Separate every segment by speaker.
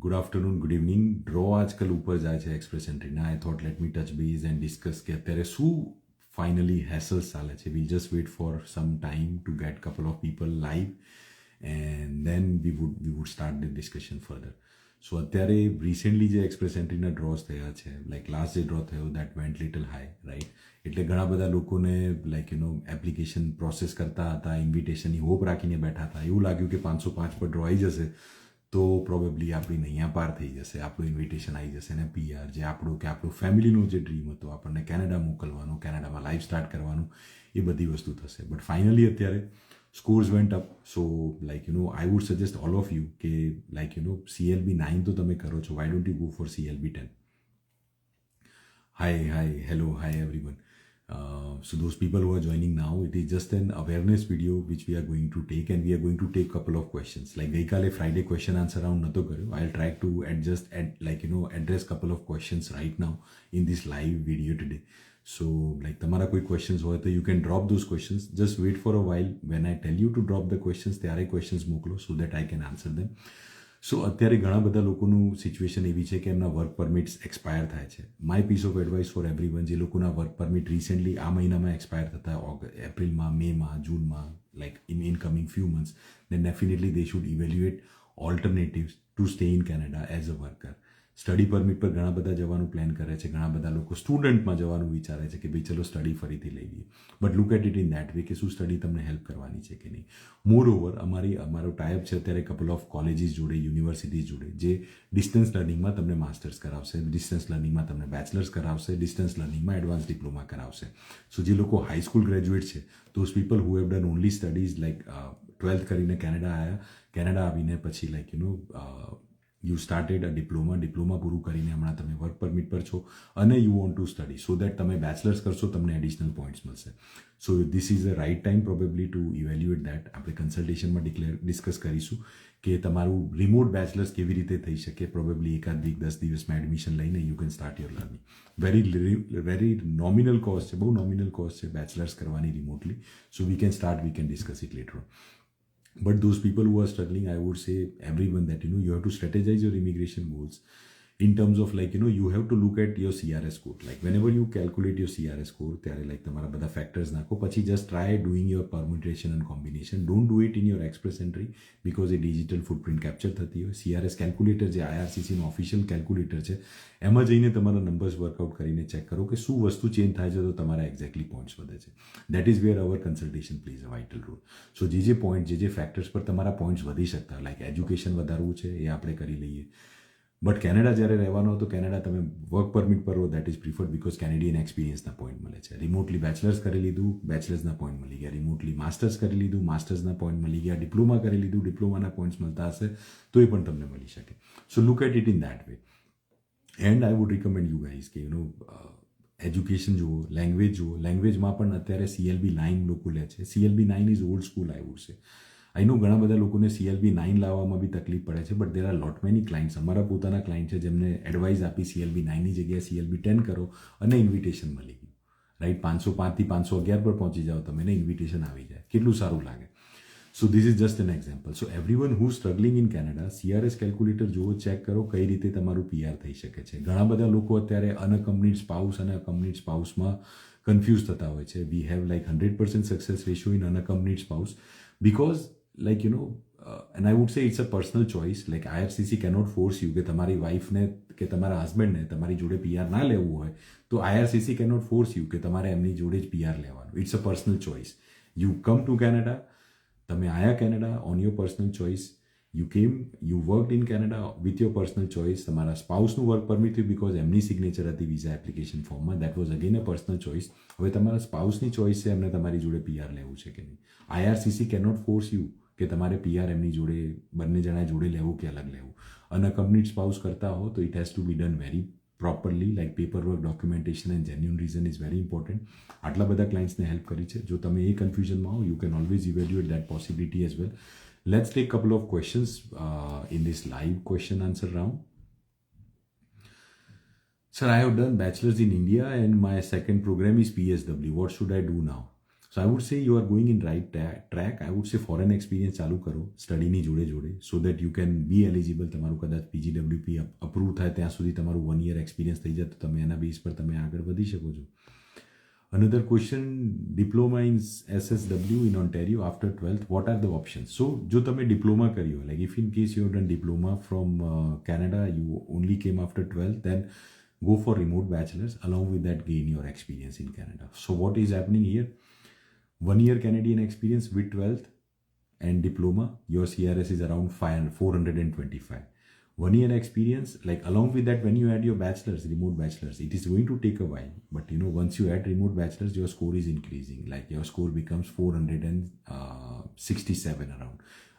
Speaker 1: Good afternoon, good evening. Draw આજકાલ ઉપર જાય છે એક્સપ્રેસ એન્ટ્રીના. I thought let me touch base and discuss કે અત્યારે શું ફાઇનલી હેસલ્સ ચાલે છે. We'll just wait for some time to get couple of people live and then we would start the discussion further. So અત્યારે recently જે express એન્ટ્રીના draws થયા છે, લાઈક લાસ્ટ જે ડ્રો થયો that went little high, right. એટલે ઘણા બધા લોકોને લાઈક એપ્લિકેશન પ્રોસેસ કરતા હતા, ઇન્વિટેશનની હોપ રાખીને બેઠા હતા. એવું લાગ્યું કે 505 પર ડ્રો આવી જશે તો પ્રોબેબલી આપણી નૈયા પાર થઈ જશે, આપણું ઇન્વિટેશન આવી જશે ને પીઆર જે આપણું ફેમિલીનો જે ડ્રીમ હતો આપણને કેનેડા મોકલવાનું, કેનેડામાં લાઈફ સ્ટાર્ટ કરવાનું, એ બધી વસ્તુ થશે. બટ ફાઇનલી અત્યારે scores vent up. So like I would suggest all of you કે લાઈક CLB 9 તો તમે કરો છો, why don't you go for CLB 10. Hi, hello, hi everyone. So those people who are joining now, it is just an awareness video which we are going to take, and we are going to take couple of questions. Like gaikale Friday question answer round nato karyo. I'll try to address couple of questions right now in this live video today. So like tamara koi questions hoy to you can drop those questions. Just wait for a while. When I tell you to drop the questions, tyare questions moklo so that I can answer them. સો અત્યારે ઘણા બધા લોકોનું situation એવી છે કે એમના work permits expire થાય છે. My piece of advice for everyone, જે લોકોના વર્ક પરમિટ રિસેન્ટલી આ મહિનામાં એક્સપાયર થતા, એપ્રિલમાં, મેમાં, જૂનમાં, like in coming few months, then definitely they should evaluate alternatives to stay in Canada as a worker. Study permit પર ઘણા બધા જવાનું પ્લાન કરે છે, ઘણા બધા લોકો સ્ટુડન્ટમાં જવાનું વિચારે છે કે ભાઈ ચલો સ્ટડી ફરીથી લઈ લઈએ. But look at it in that way કે શું સ્ટડી તમને હેલ્પ કરવાની છે કે નહીં. મોર ઓવર અમારો ટાઈપ છે અત્યારે કપલ ઓફ કોલેજીસ જોડે, યુનિવર્સિટીઝ જોડે, જે ડિસ્ટન્સ લર્નિંગમાં તમને માસ્ટર્સ કરાવશે, ડિસ્ટન્સ લર્નિંગમાં તમને બેચલર્સ કરાવશે, ડિસ્ટન્સ લર્નિંગમાં એડવાન્સ ડિપ્લોમા કરાવશે. સો જે લોકો હાઈસ્કૂલ ગ્રેજ્યુએટ છે, those people who have done only studies like 12th કરીને કેનેડા આવીને પછી like you started a diploma પૂરું કરીને હમણાં તમે વર્ક પરમિટ પર છો અને you want to study, so that તમે બેચલર્સ કરશો તમને એડિશનલ પોઈન્ટ્સ મળશે. So this is a right time probably to evaluate that. આપણે કન્સલ્ટેશનમાં ડિસ્કસ કરીશું કે તમારું રિમોટ બેચલર્સ કેવી રીતે થઈ શકે. પ્રોબેબલી એકાદ વીક 10 દિવસમાં એડમિશન લઈને you can start your learning. Very nominal cost છે, બહુ નોમિનલ કોસ્ટ છે બેચલર્સ કરવાની remotely. So we can discuss it letter on. But those people who are struggling, I would say everyone that, you have to strategize your immigration goals in terms of like, you have to look at your CRS score. Like whenever you calculate your CRS score, ત્યારે like તમારા બધા factors નાખો, પછી just try doing your permutation and combination. Don't do it in your express entry because A digital footprint capture થતી હોય. CRS calculator જે IRCC નું official calculator છે, એમાં જઈને તમારા નંબર્સ વર્કઆઉટ કરીને ચેક કરો કે શું વસ્તુ ચેન્જ થાય છે તો તમારા એક્ઝેક્ટલી પોઈન્ટ્સ વધે છે. That is where our consultation plays a vital role. So જે પોઈન્ટ, જે ફેક્ટર્સ પર તમારા પોઈન્ટ્સ વધી શકતા, લાઈક એજ્યુકેશન વધારવું છે એ આપણે કરી લઈએ. બટ કેનેડા જ્યારે રહેવાનો હતો, કેનેડા તમે વર્ક પરમિટ પર હો, that is preferred because Canadian એક્સપિરિયન્સના પોઈન્ટ મળે છે. રિમોટલી બેચલર્સ કરી લીધું, બેચલર્સના પોઈન્ટ મળી ગયા. રિમોટલી માસ્ટર્સ કરી લીધું, માસ્ટર્સના પોઈન્ટ મળી ગયા. ડિપ્લોમા કરી લીધું, ડિપ્લોમાના પોઈન્ટ્સ મળતા હશે તો એ પણ તમને મળી શકે. So look at it in that way. And I would recommend you guys કે એજ્યુકેશન જુઓ, લેંગ્વેજ જુઓ. લેંગ્વેજમાં પણ અત્યારે CLB 9 લોકો લે છે. CLB 9 is old school, I would say. I નો ઘણા બધા લોકોને CLB 9 લાવવામાં બી તકલીફ પડે છે, but there are lot many clients, અમારા પોતાના ક્લાઇન્ટ છે જેમને એડવાઇસ આપી CLB 9ની જગ્યાએ CLB 10 કરો અને ઇન્વિટેશન મળી ગયું, રાઈટ. 505 થી 511 પર પહોંચી જાઓ તમે ને ઇન્વિટેશન આવી જાય, કેટલું સારું લાગે. સો this is just an example. So everyone who struggling in Canada, CRS calculator જુઓ, ચેક કરો કઈ રીતે તમારું PR થઈ શકે છે. ઘણા બધા લોકો અત્યારે અનઅકમ્પનીડ સ્પાઉસ અને અકમ્પનીડ સ્પાઉસમાં કન્ફ્યુઝ થતા હોય છે. We have like 100% success ratio in unaccompanied spouse because like and I would say it's a personal choice. Like IRCC cannot force you કે તમારી વાઈફને કે તમારા હસબન્ડને તમારી જોડે PR ના લેવું હોય તો IRCC cannot force you કે તમારે એમની જોડે જ PR લેવાનું. It's a personal choice. You come to Canada, તમે આયા Canada on your personal choice. You came, you worked in Canada with your personal choice. તમારા સ્પાઉસનું વર્ક પરમિટ થયું બીકોઝ એમની સિગ્નેચર હતી વિઝા એપ્લિકેશન ફોર્મમાં. That was again a personal choice. હવે તમારા સ્પાઉસની choice છે એમને તમારી જોડે PR લેવું છે કે નહીં. IRCC કેનોટ ફોર્સ યુ કે તમારે PR એમની જોડે, બંને જણા જોડે લેવું કે અલગ લેવું. અનઅકમ્પનીડ સ્પાઉસ કરતા હો તો it has to be done very properly, like paper work, documentation and genuine reason is very important. આટલા બધા ક્લાઇન્ટ્સને હેલ્પ કરી છે. જો તમે એ કન્ફ્યુઝનમાં હો, you can always evaluate that possibility as well. Let's take a couple of questions in this live question answer round. Sir, I have done bachelor's in India and my second program is PSW. What should I do now? So so I would say you are going in right track. I would say foreign experience ચાલુ કરો સ્ટડીની જોડે so that you can be eligible. તમારું કદાચ PGWP approve થાય ત્યાં સુધી તમારું 1 year એક્સપિરિયન્સ થઈ જાય તો તમે એના બેઝ પર તમે આગળ વધી શકો છો. Another question, diploma in SSW in Ontario after 12th, what are the options? So, જો તમે ડિપ્લોમા કર્યો, like if in case you have done diploma from Canada, you only came after 12th, then go for remote bachelor's. Along with that, gain your experience in Canada. So, what is happening here? 1 year Canadian experience with 12th and diploma, your CRS is around 425. 1 year experience, like along with that, when you add your bachelor's, remote bachelor's, it is going to take a while. But once you add remote bachelor's, your score is increasing. Like your score becomes 467 around.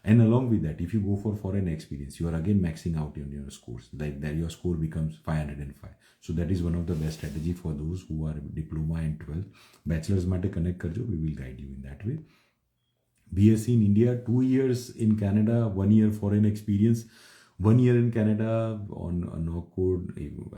Speaker 1: And along with that, if you go for foreign experience, you are again maxing out on your scores. Like that, your score becomes 505. So that is one of the best strategy for those who are diploma and 12th. Bachelor's mate connect karjo, we will guide you in that way. BSc in India, 2 years in Canada, 1 year foreign experience. 1 year in Canada on no code.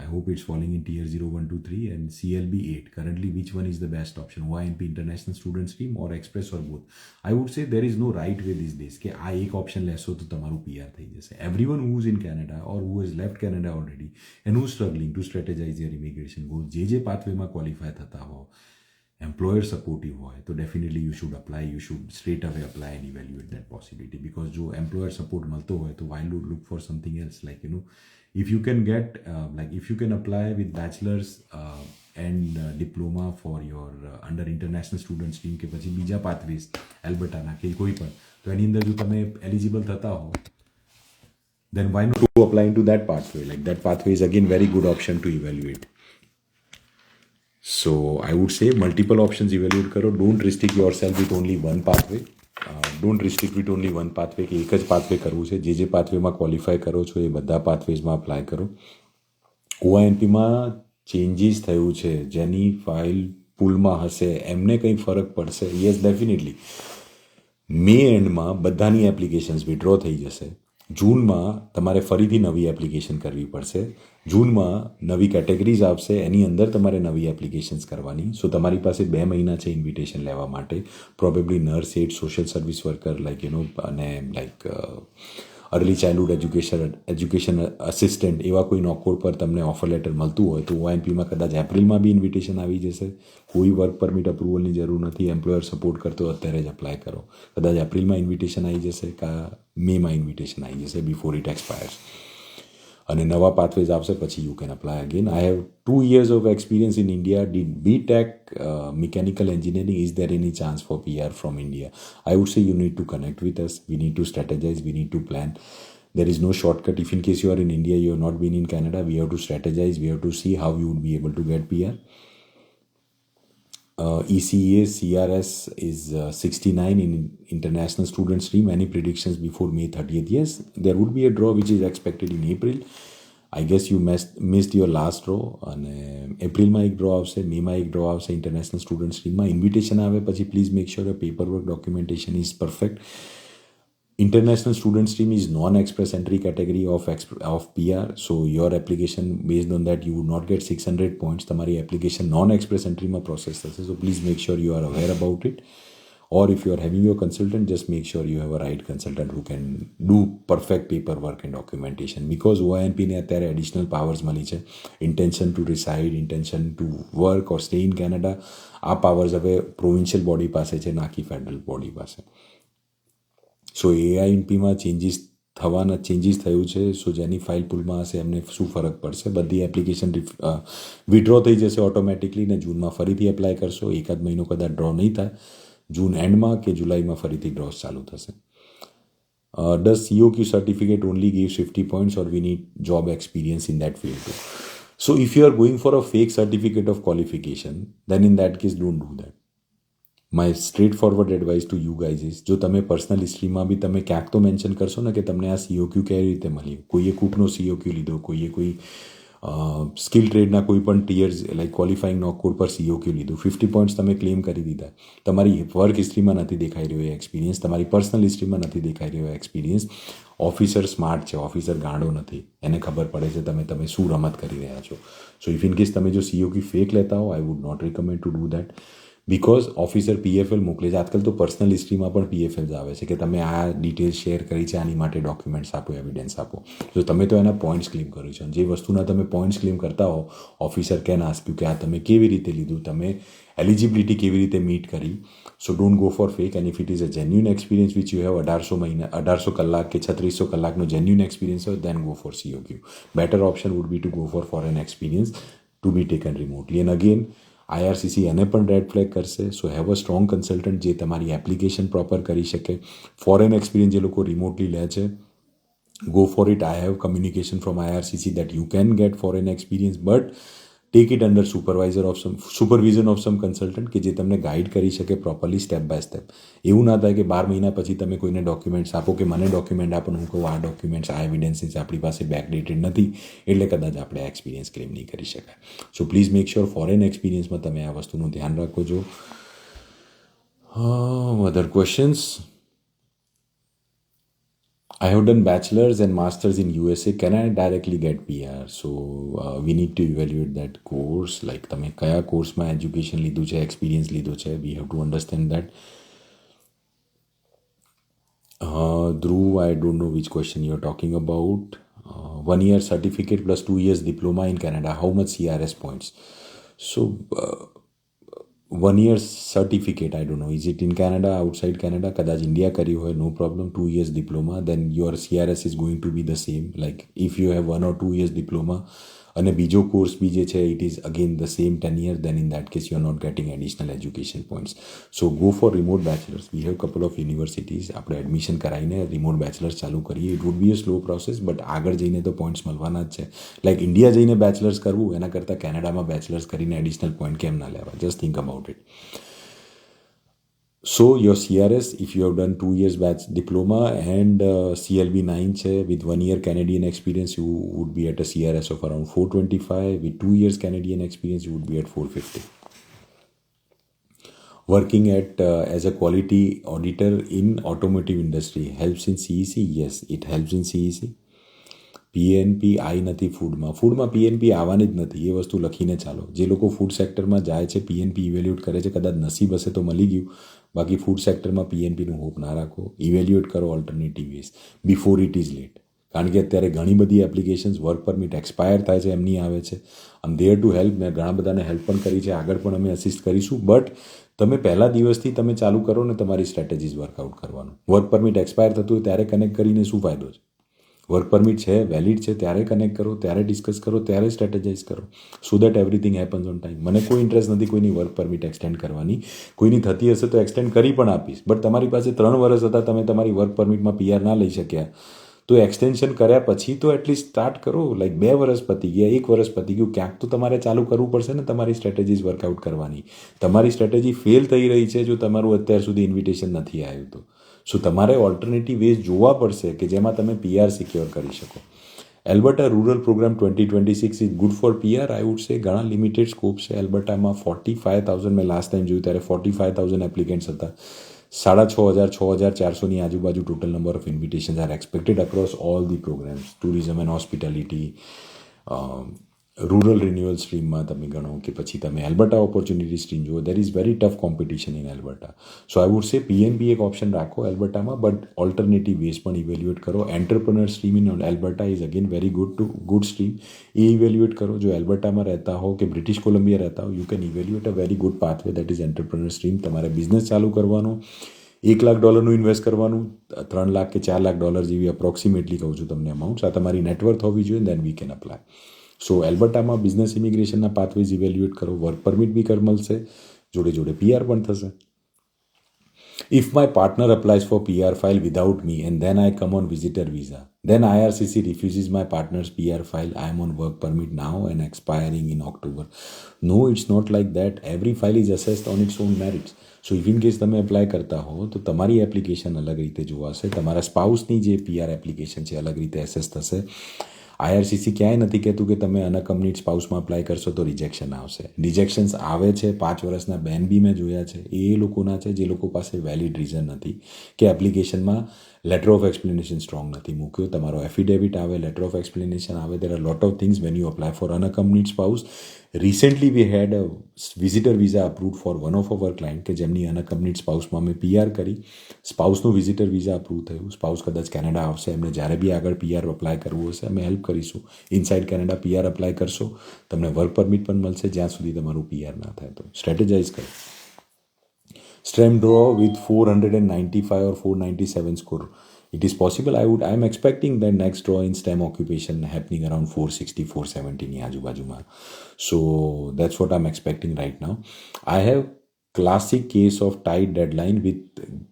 Speaker 1: I hope it's falling in tier 0, 1, 2, 3 and CLB 8. Currently, which one is the best option? YNP International Student Stream or Express or both? I would say there is no right way these days. કે આ એક option લેશો તો તમારું PR થઈ જશે. Everyone who is in Canada or who has left Canada already and who is struggling to strategize their immigration goals, જે પાથવેમાં qualify થતા હો, employer supportive હોય તો definitely you should apply. You should straight away apply and evaluate that possibility, because જો employer support મળતો હોય તો why look for something else? Like if you can get if you can apply with bachelor's and diploma for your under international student stream કે પછી બીજા pathways એલ્બર્ટાના કે કોઈ પણ, તો એની અંદર જો તમે eligible થતા હો, then why not to apply into that pathway? Like that pathway is again very good option to evaluate. So I would say multiple options evaluate karo. Don't restrict yourself with only one pathway. Don't restrict with only one pathway કે એક જ pathway કરવું છે. જે pathwayમાં qualify કરો છો એ બધા pathwaysમાં apply કરો. OINPમાં changes થયું છે, જેની ફાઇલ પૂલમાં હશે એમને કંઈ ફરક પડશે? Yes, definitely. મે એન્ડમાં બધાની એપ્લિકેશન્સ વિડ્રો થઈ જશે. જૂનમાં તમારે ફરીથી નવી એપ્લિકેશન કરવી પડશે. જૂનમાં નવી કેટેગરીઝ આવશે, એની અંદર તમારે નવી એપ્લિકેશન્સ કરવાની. સો તમારી પાસે 2 મહિના છે ઇન્વિટેશન લેવા માટે. Probably nurse, aid, social service worker, અને અર્લી ચાઇલ્ડહુડ એજ્યુકેશન અસિસ્ટન્ટ એવા કોઈ નોકરી પર તમને ઓફર લેટર મળતું હોય તો OINPમાં કદાચ એપ્રિલમાં બી ઇન્વિટેશન આવી જશે. કોઈ વર્ક પરમિટ અપ્રુવલની જરૂર નથી. એમ્પ્લોયર સપોર્ટ કરતો અત્યારે જ અપ્લાય કરો. કદાચ એપ્રિલમાં ઇન્વિટેશન આવી જશે કા મેમાં ઇન્વિટેશન આવી જશે બિફોર ઇટ એક્સપાયર્સ. અને નવા પાથવેઝ આવશે પછી you can apply again. I have 2 years of experience in India. Did BTech mechanical engineering. Is there any chance for PR from India? I would say you need to connect with us. We need to strategize. We need to plan. There is no shortcut. If in case you are in India, you have not been in Canada, we have to strategize. We have to see how you would be able to get PR. ECA CRS is 69 in international student stream. Any predictions before May 30th? Yes, there would be a draw which is expected in April. I guess you missed your last draw. અને એપ્રિલમાં એક draw આવશે, મેમાં એક draw આવશે international student સ્ટ્રીમમાં. Invitation આવે પછી please make sure your paper work documentation is perfect. International student stream is non-express entry category of PR. So your application, based on that, you would not get 600 points. Tamari application non-express entry ma process thase. So please make sure you are aware about it. Or if you are having your consultant, just make sure you have a right consultant who can do perfect paperwork and documentation. Because OINP ne atyare additional powers mali che. Intention to reside, intention to work or stay in Canada. આ powers હવે provincial body પાસે છે, ના કે federal body પાસે. સો AINPમાં changes થયું છે. સો જેની ફાઇલ પુલમાં હશે એમને શું ફરક પડશે? બધી એપ્લિકેશન વિડ્રો થઈ જશે ઓટોમેટિકલી ને જૂનમાં ફરીથી એપ્લાય કરશો. એકાદ મહિનો કદાચ ડ્રો નહીં થાય. જૂન એન્ડમાં કે જુલાઈમાં ફરીથી ડ્રોસ ચાલુ થશે. Does COQ certificate only gives 50 points or we need job experience in that field too? So if you are going for a fake certificate of qualification, then in that case don't do that. My straightforward advice to you guys is, જો તમે personal હિસ્ટ્રીમાં બી તમે ક્યાંક તો mention કરશો ને કે તમને આ COQ કેવી રીતે મળ્યું. કોઈએ કૂકનો COQ લીધો, કોઈએ કોઈ સ્કિલ ટ્રેડના કોઈ પણ ટીયર્સ લાઈક ક્વોલિફાઈંગ નોક કોડ પર COQ લીધું. 50 પોઈન્ટ્સ તમે ક્લેમ કરી દીધા. તમારી વર્ક હિસ્ટ્રીમાં નથી દેખાઈ રહ્યો એ એક્સપિરિયન્સ, તમારી પર્સનલ હિસ્ટ્રીમાં નથી દેખાઈ રહ્યો એક્સપિરિયન્સ. ઓફિસર સ્માર્ટ છે, ઓફિસર ગાંડો નથી, એને ખબર પડે છે તમે શું રમત કરી રહ્યા છો. સો ઇફ ઇન કેસ તમે જો COQ ફેક લેતા હો, I would not recommend to do that. Because officer PFL મોકલે છે. આજકાલ તો પર્સનલ હિસ્ટ્રીમાં પણ PFL આવે છે કે તમે આ ડિટેલ્સ શેર કરી છે, આની માટે ડોક્યુમેન્ટ્સ આપો, એવિડન્સ આપો. તો તમે તો એના પોઈન્ટ્સ ક્લેમ કર્યું છે. જે વસ્તુના તમે પોઈન્ટ્સ ક્લેમ કરતા હો, ઓફિસર કેન આસ્ક યુ કે આ તમે કેવી રીતે લીધું, તમે એલિજિબિલિટી કેવી રીતે મીટ કરી. So don't go for fake, and if it is a genuine experience which you have 1800 કલાક કે 3600 કલાકનો જેન્યુન એક્સપિરિયન્સ હોય, then go for COQ. Better option would be to go for foreign experience to be taken remotely. And again IRCC એને પણ red flag કરશે. So have a strong consultant જે તમારી application proper કરી શકે. Foreign experience જે લોકો remotely લે છે, go for it. I have communication from IRCC that you can get foreign experience, but take it under supervision of some consultant કે જે તમને ગાઈડ કરી શકે પ્રોપરલી સ્ટેપ બાય સ્ટેપ. એવું ના થાય કે 12 મહિના પછી તમે કોઈને ડોક્યુમેન્ટ્સ આપો કે મને ડોક્યુમેન્ટ આપો, હું કહું આ ડોક્યુમેન્ટ્સ, આ એવિડન્સીસ આપણી પાસે બેકડેટેડ નથી, એટલે કદાચ આપણે એક્સપિરિયન્સ ક્લેમ નહીં કરી શકાય. So please make sure foreign એક્સપિરિયન્સમાં તમે આ વસ્તુનું ધ્યાન રાખો છો. Other questions? I have done bachelor's and master's in USA. Can I directly get PR? So we need to evaluate that course. Like તમે કયા કોર્સમાં એજ્યુકેશન લીધું છે, એક્સપિરિયન્સ લીધું છે. We have to understand that. Dhruv, I don't know which question you're talking about. 1 year certificate plus 2 years diploma in Canada. How much CRS points? So 1 year certificate, I don't know, is it in Canada, outside Canada? કદાચ India કર્યું હોય, no problem. 2 years diploma, then your CRS is going to be the same. Like if you have 1 or 2 years diploma અને બીજો course બી જે છે, it is again the same 10 years, then in that case you are not getting additional education points. So go for remote bachelors. We have couple of universities. આપણે admission કરાવીને remote bachelors ચાલુ કરીએ. It would be a slow process, but આગળ જઈને તો points મળવાના જ છે. લાઈક ઇન્ડિયા જઈને બેચલર્સ કરવું એના કરતાં કેનેડામાં બેચલર્સ કરીને એડિશનલ પોઈન્ટ કેમ ના લેવા? Just think about it. So your CRS, if you have done 2 years batch diploma and CLB 9 che, with 1 year Canadian experience, you would be at a CRS of around 425. With 2 years Canadian experience, you would be at 450. Working at as a quality auditor in automotive industry helps in CEC? Yes, it helps in CEC. PNP આવી નથી ફૂડમાં PNP આવવાની જ નથી, એ વસ્તુ લખીને ચાલો. જે લોકો ફૂડ સેક્ટરમાં જાય છે, PNP ઇવેલ્યુએટ કરે છે, કદાચ નસીબ હશે તો મળી ગયું. બાકી ફૂડ સેક્ટરમાં PNPનું હોપ ના રાખો. ઇવેલ્યુએટ કરો alternative ways before it is late. કારણ કે અત્યારે ઘણી બધી એપ્લિકેશન્સ વર્ક પરમિટ એક્સપાયર થાય છે એમની આવે છે. આમ ધેર ટુ હેલ્પ. મેં ઘણા બધાને હેલ્પ પણ કરી છે, આગળ પણ અમે અસિસ્ટ કરીશું. બટ તમે પહેલા દિવસથી તમે ચાલુ કરો ને તમારી સ્ટ્રેટેજીસ વર્કઆઉટ કરવાનું. વર્ક પરમિટ એક્સપાયર થતું હોય ત્યારે કનેક્ટ કરીને શું ફાયદો છે? વર્ક પરમિટ છે, વેલિડ છે, ત્યારે કનેક્ટ કરો, ત્યારે ડિસ્કસ કરો, ત્યારે સ્ટ્રેટેજાઇઝ કરો, so that everything happens on time. મને કોઈ ઇન્ટરેસ્ટ નથી કોઈની વર્ક પરમિટ એક્સટેન્ડ કરવાની. કોઈની થતી હશે તો એક્સટેન્ડ કરી પણ આપીશ. બટ તમારી પાસે 3 વર્ષ હતા, તમે તમારી વર્ક પરમિટમાં PR ના લઈ શક્યા, તો એક્સટેન્શન કર્યા પછી તો એટલીસ્ટ સ્ટાર્ટ કરો. લાઈક 2 વર્ષ પતી ગયા, 1 વર્ષ પતી ગયું, ક્યાંક તો તમારે ચાલુ કરવું પડશે ને તમારી સ્ટ્રેટેજીસ વર્કઆઉટ કરવાની. તમારી સ્ટ્રેટેજી ફેલ થઈ રહી છે જો તમારું અત્યાર સુધી ઇન્વિટેશન નથી આવ્યું તો. સો તમારે ઓલ્ટરનેટિવ વેઝ જોવા પડશે કે જેમાં તમે PR સિક્યોર કરી શકો. Alberta rural program 2026 is good for PR. I would say ઘણા લિમિટેડ સ્કોપ છે એલ્બર્ટામાં. 45,000 મેં લાસ્ટ ટાઈમ જોયું ત્યારે 45,000 એપ્લિકેન્ટ્સ હતા. 6,500-6,400ની આજુબાજુ total number of invitations are expected across all the programs. Tourism and hospitality, rural renewal સ્ટ્રીમમાં તમે ગણો કે પછી તમે એલ્બર્ટા ઓપોર્ચ્યુનિટી સ્ટ્રીમ જુઓ, there is very tough competition in Alberta. So I would say PNP એક ઓપ્શન રાખો એલ્બર્ટામાં, બટ ઓલ્ટરનેટિવ વેઝ પણ ઇવેલ્યુએટ કરો. Entrepreneur stream in Alberta is again very good stream. એ ઇવેલ્યુએટ કરો. જો એલ્બર્ટામાં રહેતા હો કે બ્રિટિશ કોલંબિયા રહેતા હો, you can evaluate a very good pathway, that is entrepreneur stream. તમારે બિઝનેસ ચાલુ કરવાનો, $1 લાખ ઇન્વેસ્ટ કરવાનું, $3 લાખ કે $4 લાખ જેવી અપ્રોક્સિમેટલી કહું છું તમને અમાઉન્ટ. આ તમારી નેટવર્થ હોવી જોઈએ, then we can apply. So એલ્બર્ટામાં બિઝનેસ ઇમિગ્રેશનના પાથવેઝ ઇવેલ્યુએટ કરો. વર્ક પરમિટ બી મળશે, જોડે જોડે PR પણ થશે. If my partner applies for PR file without me and then I come on visitor visa, then IRCC refuses my partner's PR file. I am on work permit now and expiring in October. No, it's not like that. Every file is assessed on its own merits. So if in case તમે apply કરતા હો તો તમારી application અલગ રીતે જોવાશે, તમારા સ્પાઉસની જે PR application છે અલગ રીતે એસેસ થશે. IRCC ક્યાંય નથી કહેતું કે તમે અનકમ્પ્લીટ સ્પાઉસમાં અપ્લાય કરશો તો રિજેક્શન આવશે. રિજેક્શન્સ આવે છે. 5 વર્ષના બેન બી મેં જોયા છે. એ લોકોના છે જે લોકો પાસે વેલિડ રીઝન નથી કે એપ્લિકેશનમાં લેટર ઓફ એક્સપ્લેનેશન સ્ટ્રોંગ નથી મૂક્યો, તમારો એફિડેવિટ આવે, લેટર ઓફ એક્સપ્લેનેશન આવે. There are lot of things when you apply for unaccompanied spouse. Recently we had a visitor visa approve for one of our client કે જેમની unaccompanied સ્પાઉસમાં અમે PR કરી. સ્પાઉસનું વિઝિટર વિઝા અપ્રૂવ થયું. Spouse કદાચ Canada આવશે, એમને જ્યારે બી આગળ પીઆર અપ્લાય કરવું હશે અમે હેલ્પ કરીશું. ઇનસાઇડ કેનેડા પીઆર અપ્લાય કરશો, તમને વર્ક પરમિટ પણ મળશે જ્યાં સુધી તમારું પીઆર ના થાય. તો સ્ટ્રેટેજાઇઝ કરો. STEM draw with 495 or 497 score. It is possible. I am expecting that next draw in STEM occupation happening around 460, 470 ની આજુબાજુમાં. So that's what I'm expecting right now. I have classic case of tight deadline with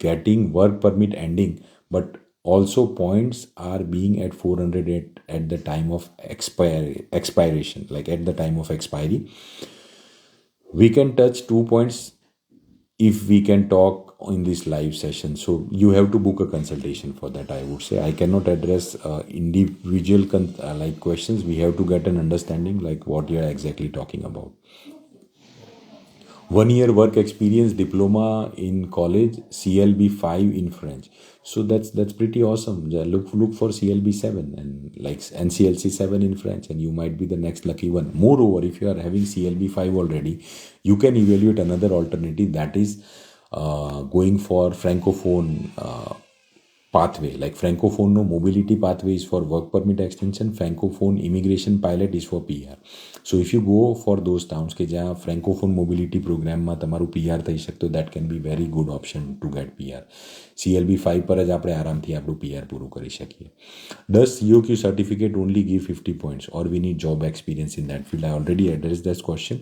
Speaker 1: getting work permit ending, but also points are being at 400 at the time of expiration, like at the time of expiry. We can touch 2 points if we can talk in this live session. So you have to book a consultation for that, I would say. I cannot address individual like questions. We have to get an understanding like what you are exactly talking about. 1 year work experience, diploma in college, CLB 5 in French. So that's pretty awesome. Look for CLB 7 and like NCLC 7 in French, and you might be the next lucky one. Moreover, if you are having CLB 5 already, you can evaluate another alternative, that is going for francophone pathway. Like francophone no mobility pathway is for work permit extension, francophone immigration pilot is for PR. So if you go for those towns કે જ્યાં francophone mobility પ્રોગ્રામમાં તમારું PR થઈ શકતો, that can be very good option to get PR. CLB 5 પર જ આપણે આરામથી આપણું PR પૂરું કરી શકીએ. Does COQ certificate only give 50 points or we need job experience in that field? I already addressed that question.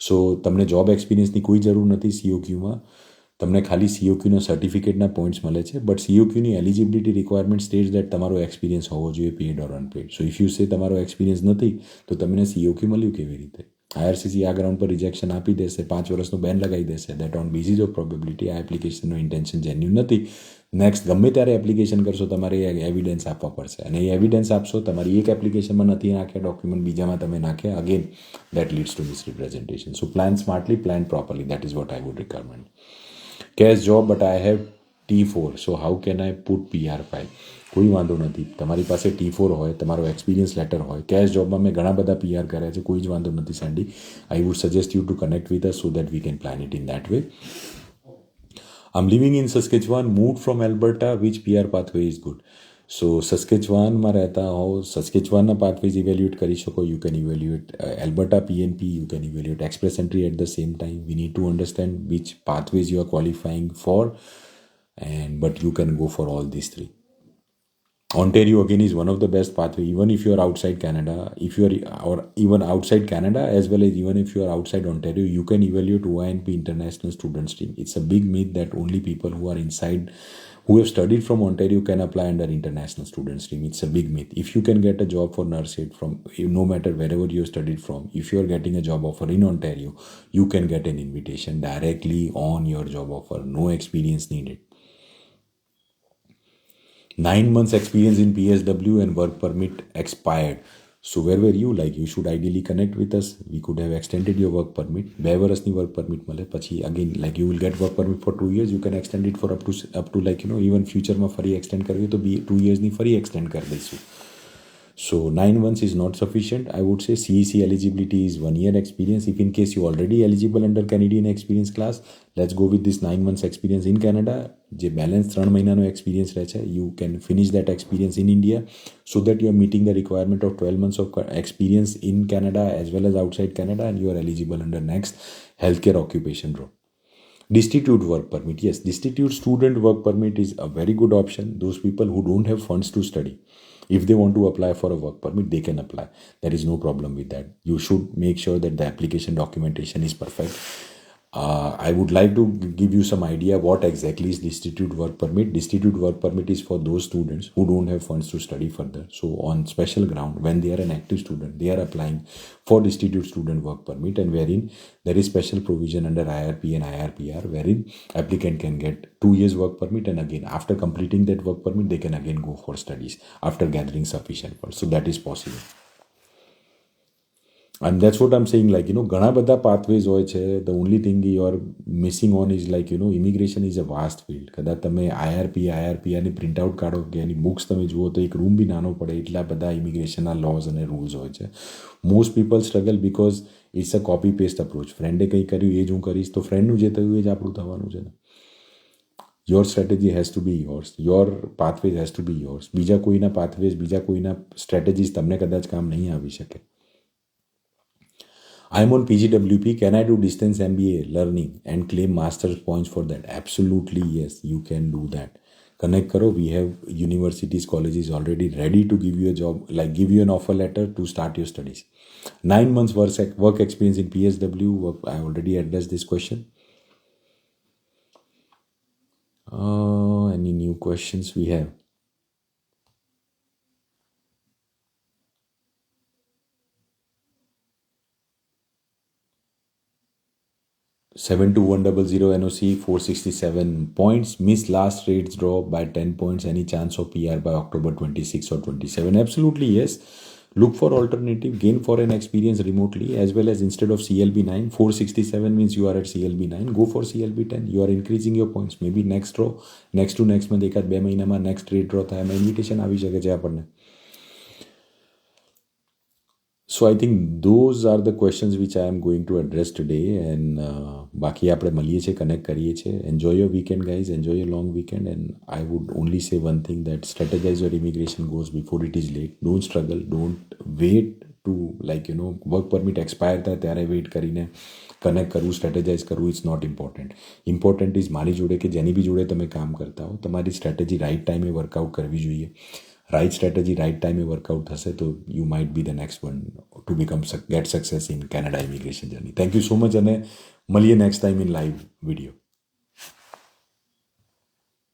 Speaker 1: So તમને job experienceની કોઈ જરૂર નથી COQમાં. તમને ખાલી COQનો સર્ટિફિકેટના પોઈન્ટ્સ મળે છે, બટ COQની એલિજિબિલિટી રિક્વાયરમેન્ટ સ્ટેટ્સ દેટ તમારો એક્સપિરિયન્સ હોવો જોઈએ, paid or unpaid. So if you say તમારો એક્સપિરિયન્સ નથી તો તમને COQ મળ્યું કેવી રીતે? IRCC આ ગ્રાઉન્ડ પર રિજેક્શન આપી દેશે, 5 વર્ષનો બેન લગાવી દેશે. That on basis of probability આ એપ્લિકેશનનો ઇન્ટેન્શન જેન્યુન નથી. નેક્સ્ટ ગમે ત્યારે એપ્લિકેશન કરશો તમારે એવિડન્સ આપવા પડશે, અને એ એવિડન્સ આપશો, તમારી એક એપ્લિકેશનમાં નથી નાખ્યા ડોક્યુમેન્ટ, બીજામાં તમે નાખ્યા, again that leads to misrepresentation. So plan smartly, plan properly. That is what I would recommend. Cash job but I have T4, so how can I put PR file? કોઈ વાંધો નથી. તમારી પાસે T4 હોય, તમારો એક્સપિરિયન્સ લેટર હોય. Cache જોબમાં મેં ઘણા બધા PR કર્યા છે, કોઈ જ વાંધો નથી Sandy. I would suggest you to connect with us so that we can plan it in that way. I'm living in Saskatchewan, moved from Alberta. Which PR pathway is good? So સસ્કેચવાનમાં રહેતા હો, સસ્કેચવાનના pathways evaluate કરી શકો. You can evaluate Alberta PNP, you can evaluate express entry at the same time. We need to understand which pathways you are qualifying for, and but you can go for all these three. Ontario again is one of the best pathway, even if you are outside Canada. If you are, or even outside Canada, as well as even if you are outside Ontario, you can evaluate OINP International Student Stream. It's a big myth that only people who are inside, who have studied from Ontario, can apply under International Student Stream. It's a big myth. If you can get a job for NERSET from, no matter wherever you have studied from, if you are getting a job offer in Ontario, you can get an invitation directly on your job offer. No experience needed. 9 months experience in PSW and work permit expired. So where were you? Like, you should ideally connect with us. We could have extended your work permit. 2 વર્ષની work permit મળે. પછી again, like, you will get work permit for 2 years. You can extend it for up to like, you know, even futureમાં ફરી extend કરવી તો 2 yearsની ફરી extend કરી દઈશું. So 9 months is not sufficient. I would say CEC eligibility is 1 year experience. If in case you already eligible under Canadian experience class, let's go with this 9 months experience in Canada. જે balance 3 મહિનાનો experience રહે છે, you can finish that experience in India so that you are meeting the requirement of 12 months of experience in Canada as well as outside Canada, and you are eligible under next healthcare occupation draw. Destitute work permit. Yes, destitute student work permit is a very good option. Those people who don't have funds to study, if they want to apply for a work permit, they can apply. There is no problem with that. You should make sure that the application documentation is perfect. I would like to give you some idea what exactly is destitute work permit. Destitute work permit is for those students who don't have funds to study further. So on special ground, when they are an active student, they are applying for destitute student work permit, and wherein there is special provision under IRP and IRPR, wherein applicant can get 2 years work permit, and again after completing that work permit, they can again go for studies after gathering sufficient funds. So that is possible. And that's what I'm saying, like, ઘણા બધા pathways હોય છે. The only thing you are missing on is like, immigration is a vast field. કદાચ તમે IRP ની print out કાઢો કે એની books તમે જુઓ તો એક રૂમ બી નાનો પડે, એટલા બધા ઇમિગ્રેશનના લોઝ અને રૂલ્સ હોય છે. Most people struggle because it's a copy paste approach. ફ્રેન્ડે કંઈ કર્યું એ જ હું કરીશ, તો ફ્રેન્ડનું જે થયું એ જ આપણું થવાનું છે ને. Your strategy has to be yours, your pathways has to be yours. બીજા કોઈના પાથવેઝ, બીજા કોઈના સ્ટ્રેટેજીસ તમને કદાચ કામ નહીં આવી શકે. I'm on PGWP. Can I do distance MBA learning and claim master's points for that? Absolutely, yes, you can do that. Connect karo. We have universities, colleges already ready to give you a job, like give you an offer letter to start your studies. 9 months work experience in PSW. I already addressed this question. Any new questions we have? 72100 NOC, 467 points. Miss last rates draw by 10 points. Any chance of PR by October 26 or 27? Absolutely yes. Look for alternative. Gain foreign experience remotely, as well as instead of CLB 9, 467 means you are at CLB 9. Go for CLB 10. You are increasing your points. Maybe next draw, next to next month, એકાદ 2 મહિનામાં next rate draw થાય, invitation આવી શકે છે આપણને. So I think those are the questions which I am going to address today. And બાકી આપણે મળીએ છીએ, કનેક્ટ કરીએ છીએ. Enjoy your weekend, guys. Enjoy your long weekend. And I would only say one thing, that strategize your immigration goals before it is late. Don't struggle. Don't wait to, like, work permit expire થાય ત્યારે weight કરીને connect કરવું, strategise કરવું. It's not important. Important is મારી જોડે કે જેની બી જોડે તમે કામ કરતા હો, તમારી સ્ટ્રેટેજી રાઇટ ટાઈમે વર્કઆઉટ કરવી જોઈએ. Right strategy, right time workout thase, so you might be the next one to get success in Canada immigration journey. Thank you so much, and maliye next time in live video.